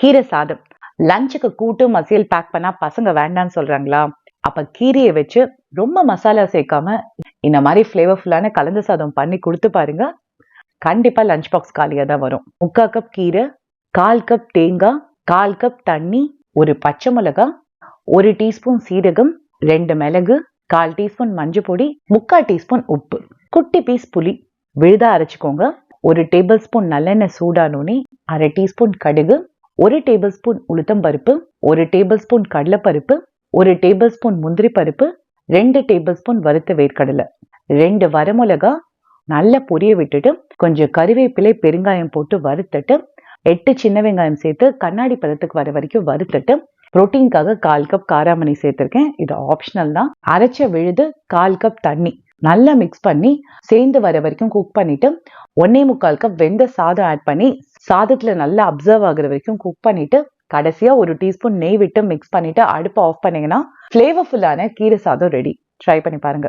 கீரை சாதம். லஞ்சுக்கு கூட்டு மசியல் பேக் பண்ணா பசங்க வேண்டான்னு சொல்றாங்களா? அப்ப கீரையை வச்சு ரொம்ப மசாலா சேர்க்காம இந்த மாதிரி ஃபிளேவர்ஃபுல்லான கலந்து சாதம் பண்ணி கொடுத்து பாருங்க. கண்டிப்பா லஞ்ச் பாக்ஸ் காலியா தான் வரும். 3/4 கப் கீரை, 1/4 கப் தேங்காய், 1/4 கப் தண்ணி, ஒரு பச்சை மிளகாய், 1 டீஸ்பூன் சீரகம், 2 மிளகு, 1/4 டீஸ்பூன் மஞ்சள் பொடி, 3/4 டீஸ்பூன் உப்பு, குட்டி பீஸ் புளி விழுதா அரைச்சுக்கோங்க. 1 டேபிள் ஸ்பூன் நல்லெண்ணெய் சூடானோனே 1/2 டீஸ்பூன் கடுகு, 1 டேபிள் ஸ்பூன் உளுத்தம் பருப்பு, 1 டேபிள் ஸ்பூன் கடலைப்பருப்பு, 1 டேபிள் ஸ்பூன் முந்திரி பருப்பு, 2 டேபிள் ஸ்பூன் வறுத்த வேர்க்கடலை, 2 வரமிளகா நல்லா பொரிய விட்டுட்டு கொஞ்சம் கறிவேப்பிலை பெருங்காயம் போட்டு வறுத்துட்டு 8 சின்ன வெங்காயம் சேர்த்து கண்ணாடி பதத்துக்கு வர வரைக்கும் வறுத்துட்டு புரோட்டீனுக்காக 1/4 கப் காராமணி சேர்த்திருக்கேன். இது ஆப்ஷனல் தான். அரைச்ச விழுது 1/4 கப் தண்ணி நல்லா மிக்ஸ் பண்ணி சேர்ந்து வர வரைக்கும் குக் பண்ணிட்டு 1.25 கப் வெந்த சாதம் ஆட் பண்ணி சாதத்துல நல்லா அப்சர்வ் ஆகுற வரைக்கும் குக் பண்ணிட்டு கடைசியா 1 டீஸ்பூன் நெய் விட்டு மிக்ஸ் பண்ணிட்டு அடுப்பை ஆஃப் பண்ணீங்கன்னா ஃபிளேவர்ஃபுல்லான கீரை சாதம் ரெடி. ட்ரை பண்ணி பாருங்க.